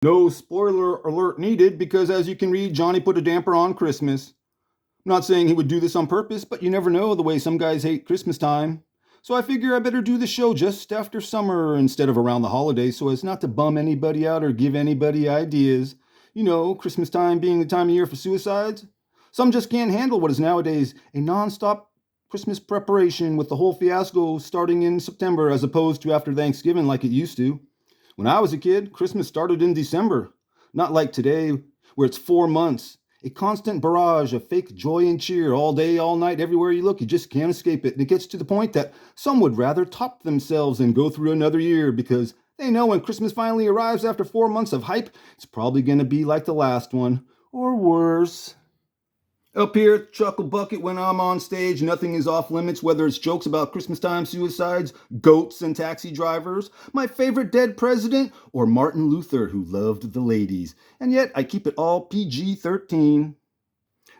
No spoiler alert needed because, as you can read, Johnny put a damper on Christmas. I'm not saying he would do this on purpose, but you never know the way some guys hate Christmas time. So I figure I better do the show just after summer instead of around the holidays so as not to bum anybody out or give anybody ideas. You know, Christmas time being the time of year for suicides. Some just can't handle what is nowadays a non-stop Christmas preparation with the whole fiasco starting in September as opposed to after Thanksgiving like it used to. When I was a kid, Christmas started in December, not like today, where it's 4 months. A constant barrage of fake joy and cheer all day, all night, everywhere you look. You just can't escape it. And it gets to the point that some would rather top themselves and go through another year because they know when Christmas finally arrives after 4 months of hype, it's probably going to be like the last one, or worse. Up here at Chuckle Bucket, when I'm on stage, nothing is off limits, whether it's jokes about Christmas time suicides, goats, and taxi drivers, my favorite dead president, or Martin Luther, who loved the ladies. And yet, I keep it all PG-13.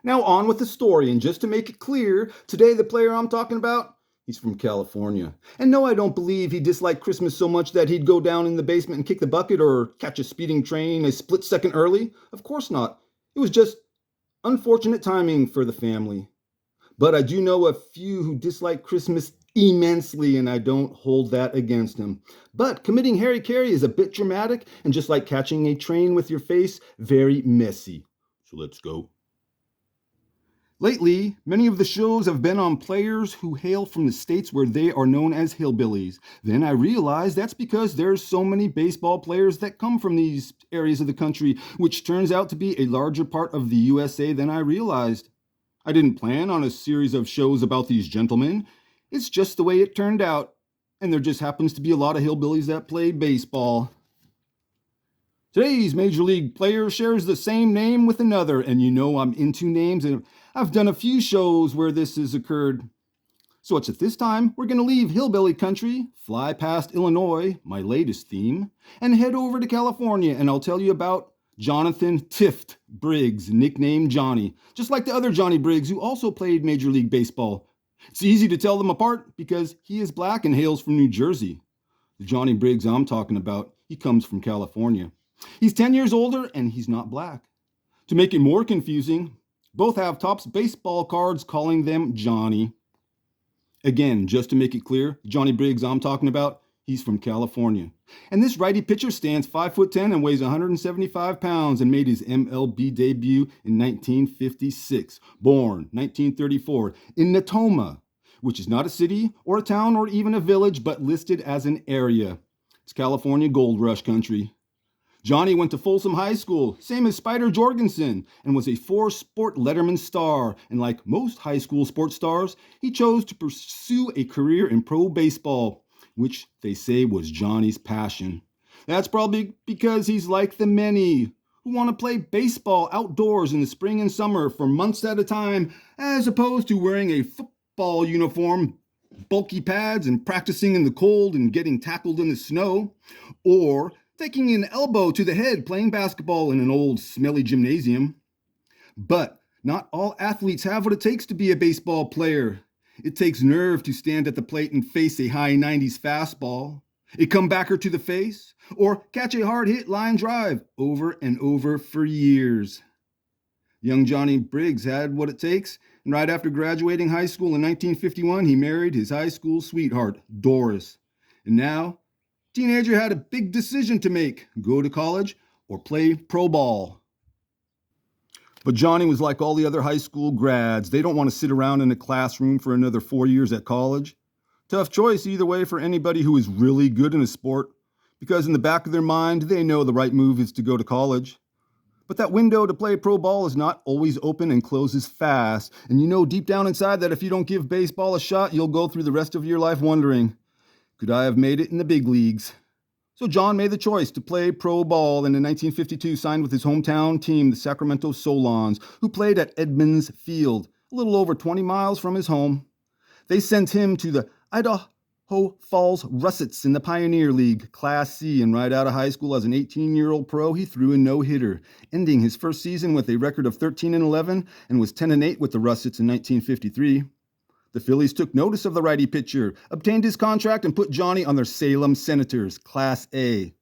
Now, on with the story, and just to make it clear, today the player I'm talking about, he's from California. And no, I don't believe he disliked Christmas so much that he'd go down in the basement and kick the bucket or catch a speeding train a split second early. Of course not. It was just unfortunate timing for the family. But I do know a few who dislike Christmas immensely, and I don't hold that against him. But committing Harry-Carry is a bit dramatic, and just like catching a train with your face, very messy. So let's go. Lately, many of the shows have been on players who hail from the states where they are known as hillbillies. Then I realized that's because there's so many baseball players that come from these areas of the country, which turns out to be a larger part of the USA than I realized. I didn't plan on a series of shows about these gentlemen. It's just the way it turned out. And there just happens to be a lot of hillbillies that play baseball. Today's Major League player shares the same name with another, and you know I'm into names, and I've done a few shows where this has occurred. So it's at this time we're going to leave hillbilly country, fly past Illinois, my latest theme, and head over to California, and I'll tell you about Jonathan Tift Briggs, nicknamed Johnny, just like the other Johnny Briggs who also played Major League Baseball. It's easy to tell them apart because he is black and hails from New Jersey. The Johnny Briggs I'm talking about, he comes from California. He's 10 years older and he's not black. To make it more confusing, both have Topps baseball cards calling them Johnny. Again, just to make it clear, Johnny Briggs I'm talking about, he's from California. And this righty pitcher stands 5'10" and weighs 175 pounds and made his MLB debut in 1956. Born 1934 in Natoma, which is not a city or a town or even a village, but listed as an area. It's California Gold Rush country. Johnny went to Folsom High School, same as Spider Jorgensen, and was a four-sport Letterman star. And like most high school sports stars, he chose to pursue a career in pro baseball, which they say was Johnny's passion. That's probably because he's like the many who want to play baseball outdoors in the spring and summer for months at a time, as opposed to wearing a football uniform, bulky pads, and practicing in the cold and getting tackled in the snow, or taking an elbow to the head playing basketball in an old, smelly gymnasium. But not all athletes have what it takes to be a baseball player. It takes nerve to stand at the plate and face a high 90s fastball, a comebacker to the face, or catch a hard-hit line drive over and over for years. Young Johnny Briggs had what it takes, and right after graduating high school in 1951, he married his high school sweetheart, Doris. And now, teenager had a big decision to make: go to college or play pro ball. But Johnny was like all the other high school grads. They don't want to sit around in a classroom for another 4 years at college. Tough choice either way for anybody who is really good in a sport, because in the back of their mind, they know the right move is to go to college. But that window to play pro ball is not always open and closes fast. And you know deep down inside that if you don't give baseball a shot, you'll go through the rest of your life wondering, could I have made it in the big leagues? So John made the choice to play pro ball, and in 1952 signed with his hometown team, the Sacramento Solons, who played at Edmonds Field, a little over 20 miles from his home. They sent him to the Idaho Falls Russets in the Pioneer League, Class C, and right out of high school as an 18-year-old pro, he threw a no-hitter, ending his first season with a record of 13-11 and was 10-8 with the Russets in 1953. The Phillies took notice of the righty pitcher, obtained his contract, and put Johnny on their Salem Senators, Class A.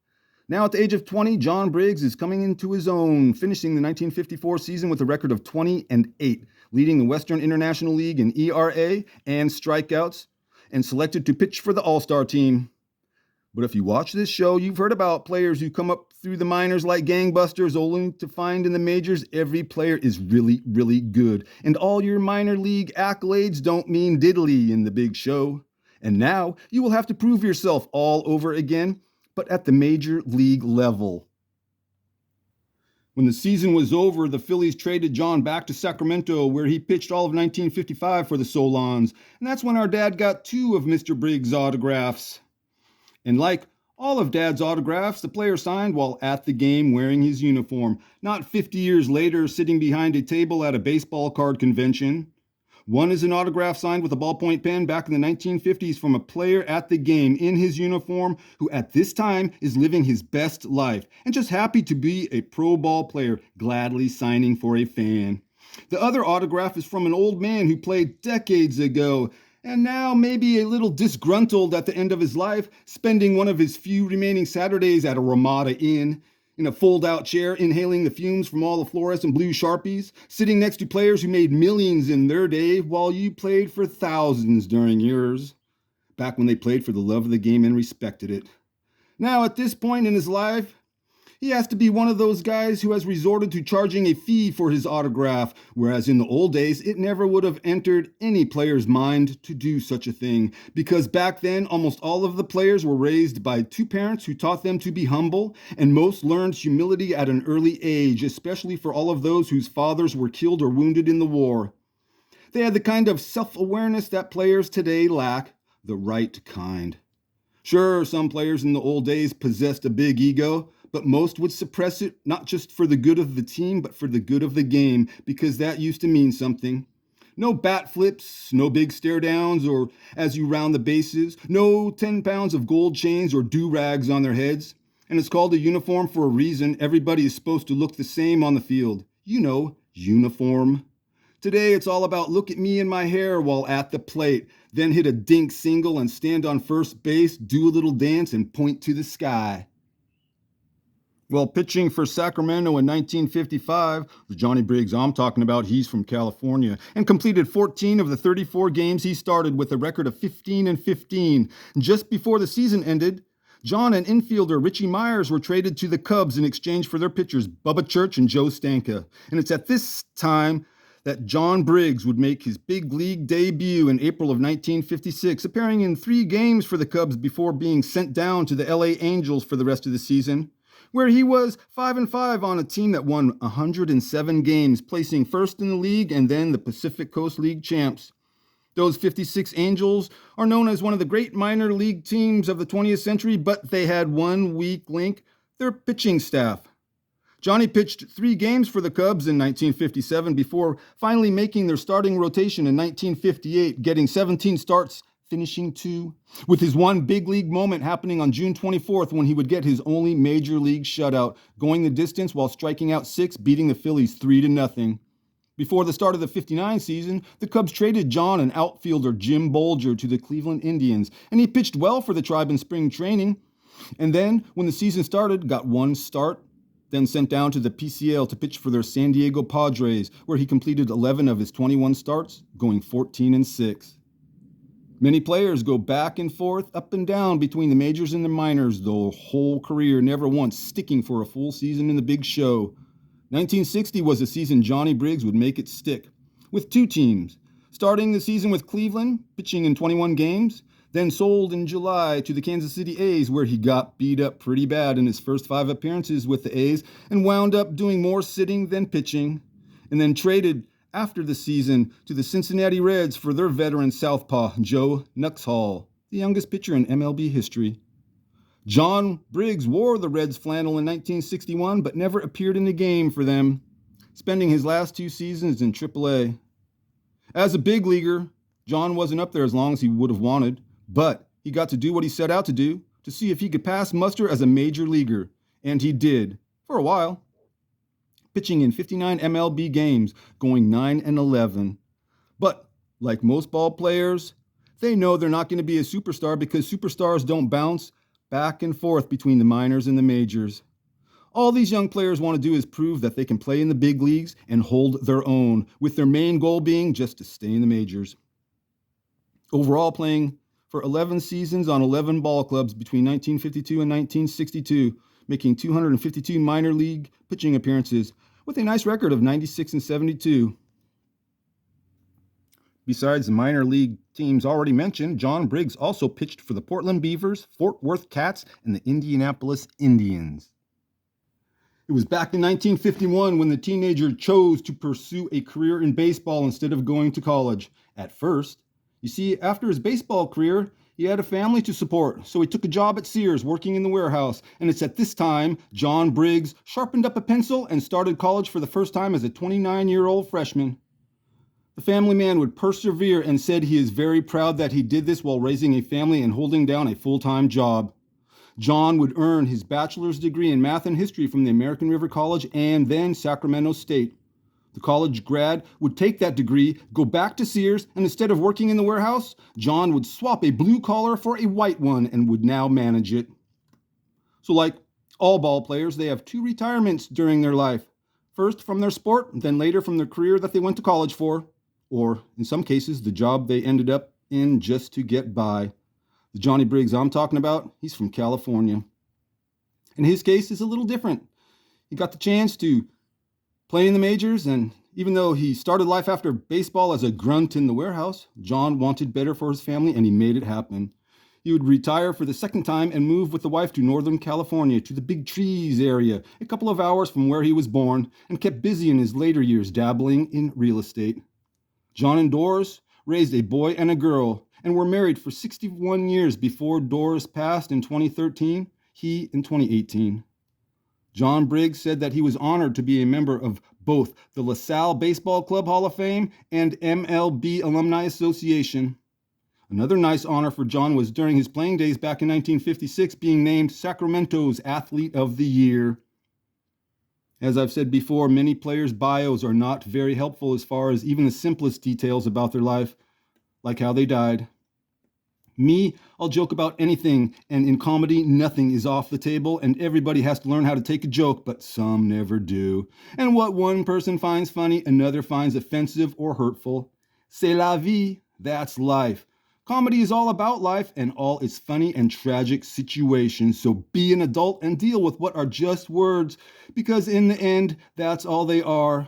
Now at the age of 20, John Briggs is coming into his own, finishing the 1954 season with a record of 20-8, leading the Western International League in ERA and strikeouts, and selected to pitch for the All-Star team. But if you watch this show, you've heard about players who come up through the minors like gangbusters, only to find in the majors every player is really, really good. And all your minor league accolades don't mean diddly in the big show. And now you will have to prove yourself all over again, but at the major league level. When the season was over, the Phillies traded John back to Sacramento, where he pitched all of 1955 for the Solons. And that's when our dad got 2 of Mr. Briggs' autographs. And like all of Dad's autographs, the player signed while at the game wearing his uniform, not 50 years later sitting behind a table at a baseball card convention. One is an autograph signed with a ballpoint pen back in the 1950s from a player at the game in his uniform who at this time is living his best life and just happy to be a pro ball player, gladly signing for a fan. The other autograph is from an old man who played decades ago and now maybe a little disgruntled at the end of his life, spending one of his few remaining Saturdays at a Ramada Inn, in a fold-out chair, inhaling the fumes from all the fluorescent blue Sharpies, sitting next to players who made millions in their day while you played for thousands during yours, back when they played for the love of the game and respected it. Now, at this point in his life, he has to be one of those guys who has resorted to charging a fee for his autograph, whereas in the old days, it never would have entered any player's mind to do such a thing, because back then, almost all of the players were raised by 2 parents who taught them to be humble, and most learned humility at an early age, especially for all of those whose fathers were killed or wounded in the war. They had the kind of self-awareness that players today lack, the right kind. Sure, some players in the old days possessed a big ego, but most would suppress it, not just for the good of the team, but for the good of the game, because that used to mean something. No bat flips, no big stare downs, or as you round the bases, no 10 pounds of gold chains or do-rags on their heads. And it's called a uniform for a reason. Everybody is supposed to look the same on the field. You know, uniform. Today it's all about look at me and my hair while at the plate, then hit a dink single and stand on first base, do a little dance, and point to the sky. Well, pitching for Sacramento in 1955, the Johnny Briggs I'm talking about, he's from California, and completed 14 of the 34 games he started with a record of 15-15. Just before the season ended, John and infielder Richie Myers were traded to the Cubs in exchange for their pitchers Bubba Church and Joe Stanka. And it's at this time that John Briggs would make his big league debut in April of 1956, appearing in 3 games for the Cubs before being sent down to the LA Angels for the rest of the season, where he was 5-5 on a team that won 107 games, placing first in the league and then the Pacific Coast League champs. Those 56 Angels are known as one of the great minor league teams of the 20th century, but they had one weak link, their pitching staff. Johnny pitched 3 games for the Cubs in 1957 before finally making their starting rotation in 1958, getting 17 starts, finishing 2, with his one big league moment happening on June 24th when he would get his only major league shutout, going the distance while striking out 6, beating the Phillies 3-0. Before the start of the 59 season, the Cubs traded John and outfielder Jim Bolger to the Cleveland Indians, and he pitched well for the Tribe in spring training. And then, when the season started, got 1 start, then sent down to the PCL to pitch for their San Diego Padres, where he completed 11 of his 21 starts, going 14-6. Many players go back and forth, up and down between the majors and the minors, the whole career, never once sticking for a full season in the big show. 1960 was the season Johnny Briggs would make it stick, with 2 teams, starting the season with Cleveland, pitching in 21 games, then sold in July to the Kansas City A's, where he got beat up pretty bad in his first 5 appearances with the A's and wound up doing more sitting than pitching, and then traded after the season to the Cincinnati Reds for their veteran southpaw, Joe Nuxhall, the youngest pitcher in MLB history. John Briggs wore the Reds flannel in 1961, but never appeared in the game for them, spending his last 2 seasons in AAA. As a big leaguer, John wasn't up there as long as he would have wanted, but he got to do what he set out to do, to see if he could pass muster as a major leaguer, and he did, for a while. Pitching in 59 MLB games, going 9-11. But, like most ball players, they know they're not going to be a superstar because superstars don't bounce, back and forth between the minors and the majors. All these young players want to do is prove that they can play in the big leagues and hold their own, with their main goal being just to stay in the majors. Overall, playing for 11 seasons on 11 ball clubs between 1952 and 1962, making 252 minor league pitching appearances with a nice record of 96 and 72. Besides the minor league teams already mentioned, John Briggs also pitched for the Portland Beavers, Fort Worth Cats, and the Indianapolis Indians. It was back in 1951 when the teenager chose to pursue a career in baseball instead of going to college. At first, you see, after his baseball career, he had a family to support, so he took a job at Sears working in the warehouse. And it's at this time John Briggs sharpened up a pencil and started college for the first time as a 29-year-old freshman. The family man would persevere and said he is very proud that he did this while raising a family and holding down a full-time job. John would earn his bachelor's degree in math and history from the American River College and then Sacramento State. The college grad would take that degree, go back to Sears, and instead of working in the warehouse, John would swap a blue collar for a white one and would now manage it. So like all ball players, they have two retirements during their life. First from their sport, then later from their career that they went to college for. Or, in some cases, the job they ended up in just to get by. The Johnny Briggs I'm talking about, he's from California. In his case, it's a little different. He got the chance to play in the majors, and even though he started life after baseball as a grunt in the warehouse, John wanted better for his family, and he made it happen. He would retire for the second time and move with the wife to Northern California, to the Big Trees area, a couple of hours from where he was born, and kept busy in his later years dabbling in real estate. John and Doris raised a boy and a girl and were married for 61 years before Doris passed in 2013, he in 2018. John Briggs said that he was honored to be a member of both the LaSalle Baseball Club Hall of Fame and MLB Alumni Association. Another nice honor for John was during his playing days back in 1956 being named Sacramento's Athlete of the Year. As I've said before, many players' bios are not very helpful as far as even the simplest details about their life, like how they died. Me, I'll joke about anything, and in comedy, nothing is off the table, and everybody has to learn how to take a joke, but some never do. And what one person finds funny, another finds offensive or hurtful. C'est la vie, that's life. Comedy is all about life and all its funny and tragic situations, so be an adult and deal with what are just words, because in the end, that's all they are.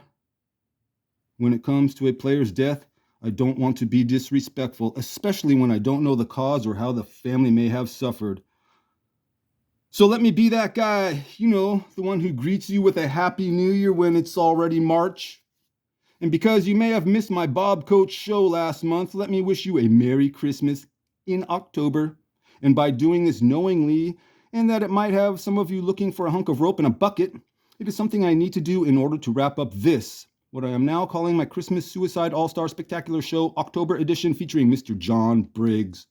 When it comes to a player's death, I don't want to be disrespectful, especially when I don't know the cause or how the family may have suffered. So let me be that guy, the one who greets you with a Happy New Year when it's already March. And because you may have missed my Bob Coach show last month, let me wish you a Merry Christmas in October. And by doing this knowingly, and that it might have some of you looking for a hunk of rope and a bucket, it is something I need to do in order to wrap up this, what I am now calling my Christmas Suicide All-Star Spectacular Show October edition featuring Mr. John Briggs.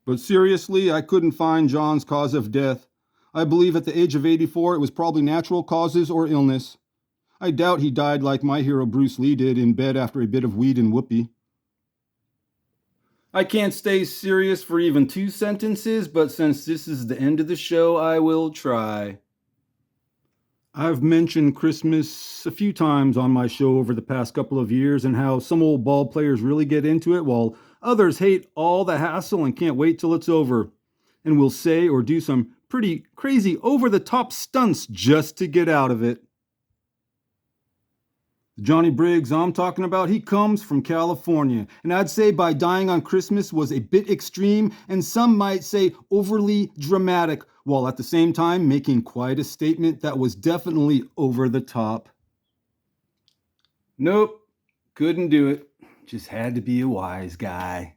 But seriously, I couldn't find John's cause of death. I believe at the age of 84 it was probably natural causes or illness. I doubt he died like my hero Bruce Lee did, in bed after a bit of weed and whoopee. I can't stay serious for even 2 sentences, but since this is the end of the show, I will try. I've mentioned Christmas a few times on my show over the past couple of years and how some old ball players really get into it while others hate all the hassle and can't wait till it's over, and will say or do some pretty crazy over-the-top stunts just to get out of it. Johnny Briggs I'm talking about, he comes from California, and I'd say by dying on Christmas was a bit extreme, and some might say overly dramatic, while at the same time making quite a statement that was definitely over the top. Nope, couldn't do it. Just had to be a wise guy.